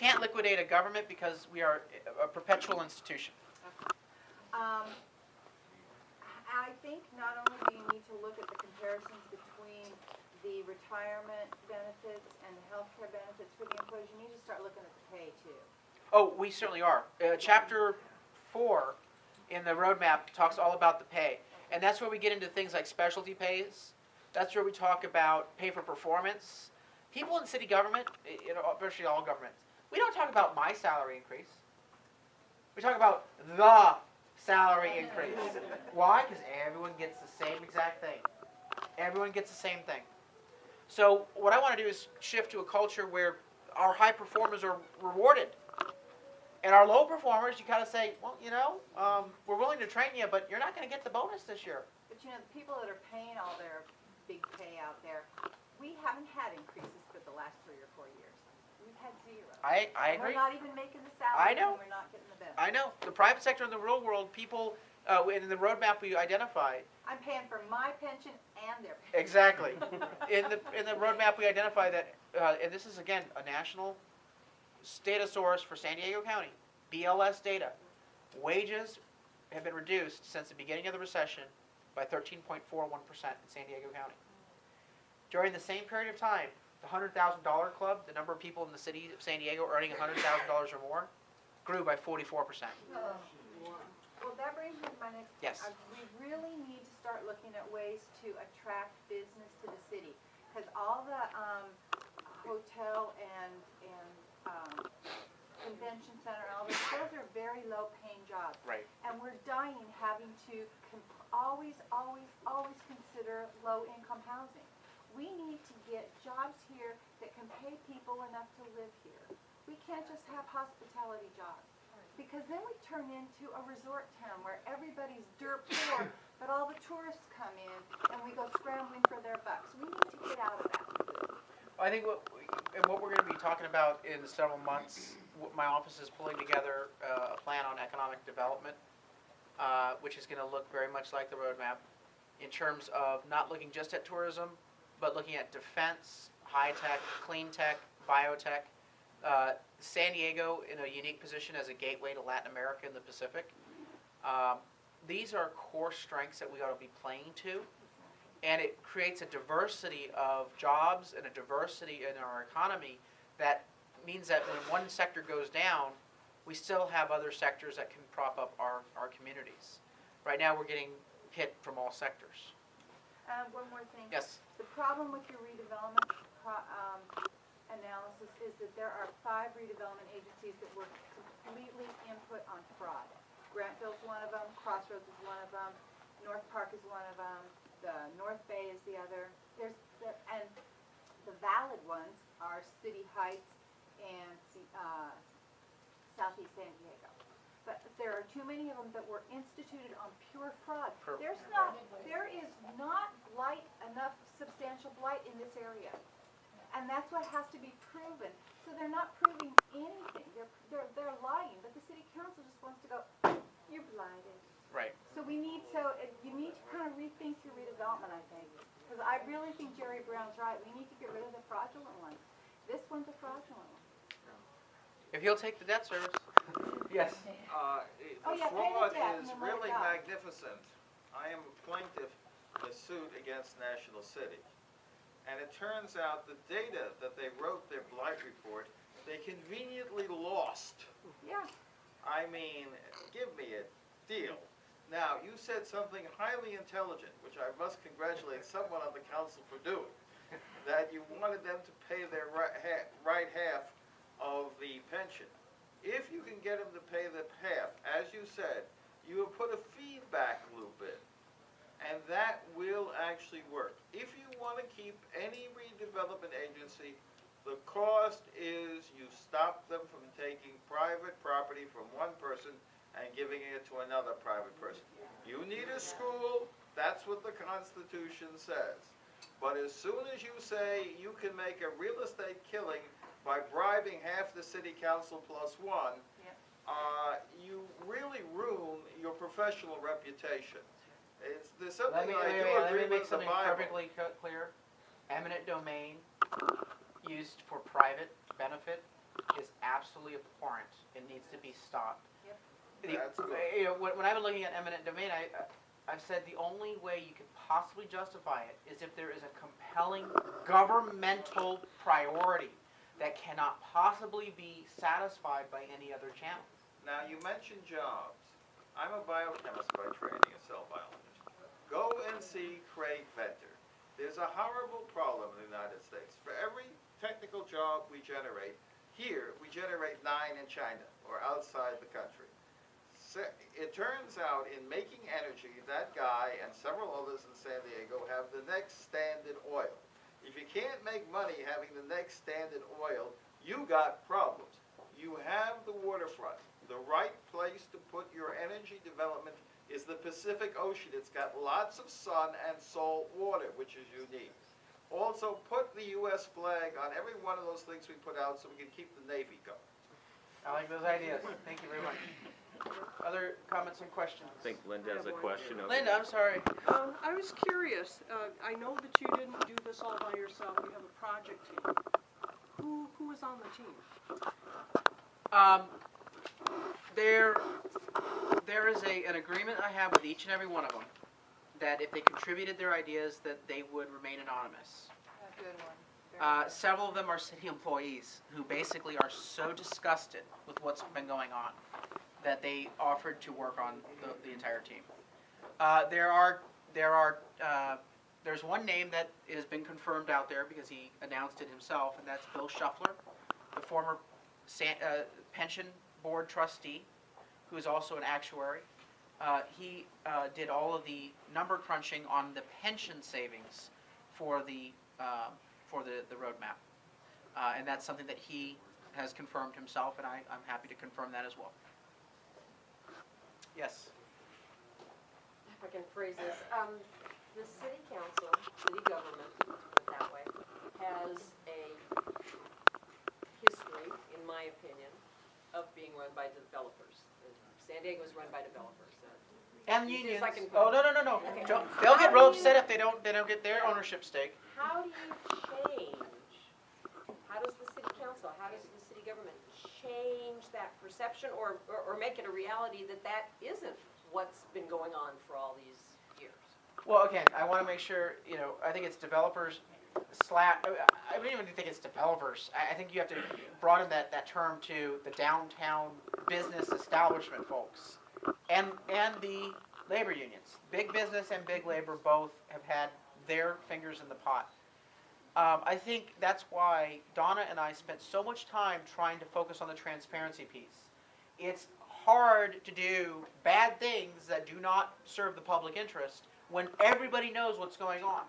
can't liquidate a government because we are a perpetual institution. I think not only do you need to look at the comparisons between the retirement benefits and the health care benefits for the employees, you need to start looking at the pay too. Oh, we certainly are. Chapter 4 in the roadmap talks all about the pay. And that's where we get into things like specialty pays. That's where we talk about pay for performance. People in city government, virtually all governments, we don't talk about my salary increase. We talk about the salary increase. Why? Because everyone gets the same exact thing. Everyone gets the same thing. So what I want to do is shift to a culture where our high performers are rewarded. And our low performers, you kind of say, well, we're willing to train you, but you're not going to get the bonus this year. But the people that are paying all their big pay out there, we haven't had increases for the last 3 or 4 years. We've had zero. I agree. We're not even making the salaries. I know. And we're not getting the benefits. I know. The private sector and the real world, people, in the roadmap we identified. I'm paying for my pension and their pension. Exactly. in the roadmap we identify that, and this is again a national data source for San Diego County, BLS data. Wages have been reduced since the beginning of the recession by 13.41% in San Diego County. During the same period of time, the $100,000 club, the number of people in the city of San Diego earning $100,000 or more, grew by 44%. Well, that brings me to my next point. Yes. We really need to start looking at ways to attract business to the city, because all the hotel and convention center, all those are very low-paying jobs. Right. And we're dying having to always consider low-income housing. We need to get jobs here that can pay people enough to live here. We can't just have hospitality jobs, because then we turn into a resort town where everybody's dirt poor, but all the tourists come in and we go scrambling for their bucks. We need to get out of that. I think what we're going to be talking about in several months, my office is pulling together a plan on economic development, which is going to look very much like the roadmap in terms of not looking just at tourism, but looking at defense, high tech, clean tech, biotech. San Diego in a unique position as a gateway to Latin America and the Pacific. These are core strengths that we ought to be playing to. And it creates a diversity of jobs and a diversity in our economy that means that when one sector goes down, we still have other sectors that can prop up our communities. Right now we're getting hit from all sectors. One more thing. Yes. The problem with your redevelopment analysis is that there are 5 redevelopment agencies that were completely input on fraud. Grantville's one of them, Crossroads is one of them, North Park is one of them, the North Bay is the other. And the valid ones are City Heights and Southeast San Diego. But there are too many of them that were instituted on pure fraud. There is not enough substantial blight in this area. And that's what has to be proven. So they're not proving anything. They're lying. But the city council just wants to go, you're blighted. Right. So you need to kind of rethink your redevelopment, I think. Because I really think Jerry Brown's right. We need to get rid of the fraudulent ones. This one's a fraudulent one. If he'll take the debt service. Yes. The fraud debt is and then let it really go. magnificent. I am a plaintiff in a suit against National City. And it turns out the data that they wrote their blight report, they conveniently lost. Yeah. I mean, give me a deal. Now, you said something highly intelligent, which I must congratulate someone on the council for doing, that you wanted them to pay their right half of the pension. If you can get them to pay the half, as you said, you have put a feedback loop in. And that will actually work. If you want to keep any redevelopment agency, the cost is you stop them from taking private property from one person and giving it to another private person. You need a school, that's what the Constitution says. But as soon as you say you can make a real estate killing by bribing half the city council plus one, you really ruin your professional reputation. There's something I do agree with the Bible. Let me make something perfectly clear. Eminent domain used for private benefit is absolutely abhorrent. It needs to be stopped. Yep. That's good. You know, when I've been looking at eminent domain, I've said the only way you could possibly justify it is if there is a compelling governmental priority that cannot possibly be satisfied by any other channel. Now, you mentioned jobs. I'm a biochemist by training, a cell biologist. Go and see Craig Venter. There's a horrible problem in the United States. For every technical job we generate, here we generate 9 in China or outside the country. So it turns out in making energy, that guy and several others in San Diego have the next Standard Oil. If you can't make money having the next Standard Oil, you got problems. You have the waterfront. The right place to put your energy development is the Pacific Ocean. It's got lots of sun and salt water, which is unique. Also, put the U.S. flag on every one of those things we put out so we can keep the Navy going. I like those ideas. Thank you very much. Other comments and questions? I think Linda has a question. over Linda, there. I'm sorry. I was curious, I know that you didn't do this all by yourself, you have a project team. Who is on the team? There is an agreement I have with each and every one of them that if they contributed their ideas, that they would remain anonymous. A good one. Several of them are city employees who basically are so disgusted with what's been going on that they offered to work on the entire team. There's one name that has been confirmed out there because he announced it himself, and that's Bill Shuffler, the former pension board trustee, who is also an actuary. He did all of the number crunching on the pension savings for the roadmap, and that's something that he has confirmed himself, and I'm happy to confirm that as well. Yes. If I can phrase this, the city council, city government, put it that way, has a history, in my opinion, of being run by developers. San Diego is run by developers. And As soon as unions. I can- Oh, no. Okay. They'll get How real do you- upset if they don't get their ownership stake. How do you change, how does the city council, how does the city government change that perception or make it a reality that that isn't what's been going on for all these years? Well, again, I want to make sure, I think it's developers I don't even think it's developers. I think you have to broaden that term to the downtown business establishment folks and the labor unions. Big business and big labor both have had their fingers in the pot. I think that's why Donna and I spent so much time trying to focus on the transparency piece. It's hard to do bad things that do not serve the public interest when everybody knows what's going on.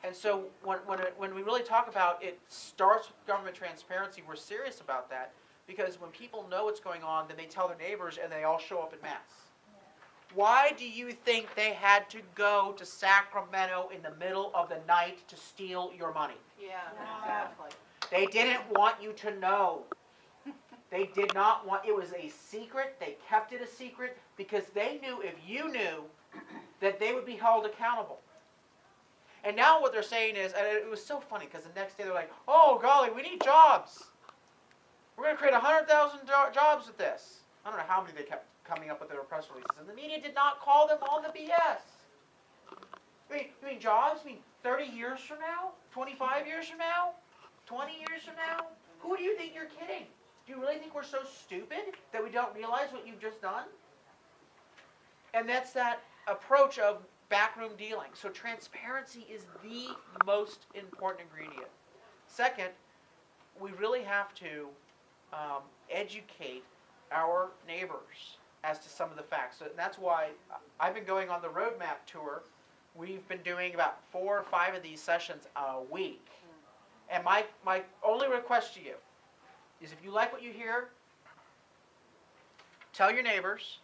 And so when we really talk about it starts with government transparency, we're serious about that because when people know what's going on, then they tell their neighbors and they all show up en masse. Why do you think they had to go to Sacramento in the middle of the night to steal your money? Yeah, exactly. They didn't want you to know. They did not want, it was a secret, they kept it a secret because they knew if you knew that they would be held accountable. And now what they're saying is, and it was so funny because the next day they're like, oh golly, we need jobs. We're going to create 100,000 jobs with this. I don't know how many they kept coming up with their press releases. And the media did not call them on the BS. You mean jobs? You mean 30 years from now? 25 years from now? 20 years from now? Who do you think you're kidding? Do you really think we're so stupid that we don't realize what you've just done? And that's that approach of backroom dealing. So transparency is the most important ingredient. Second, we really have to educate our neighbors as to some of the facts. So that's why I've been going on the roadmap tour. We've been doing about 4 or 5 of these sessions a week. And my only request to you is if you like what you hear, tell your neighbors.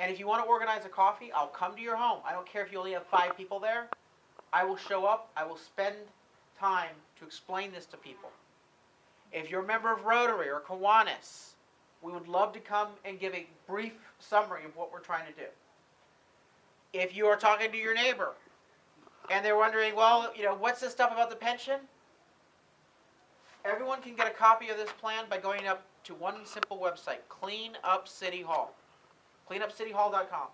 And if you want to organize a coffee, I'll come to your home. I don't care if you only have 5 people there. I will show up. I will spend time to explain this to people. If you're a member of Rotary or Kiwanis, we would love to come and give a brief summary of what we're trying to do. If you are talking to your neighbor and they're wondering, well, what's this stuff about the pension? Everyone Everyone can get a copy of this plan by going up to one simple website, Clean Up City Hall. CleanUpCityHall.com.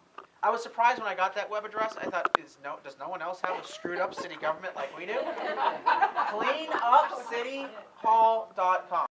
I was surprised when I got that web address. I thought, does no one else have a screwed up city government like we do? CleanUpCityHall.com.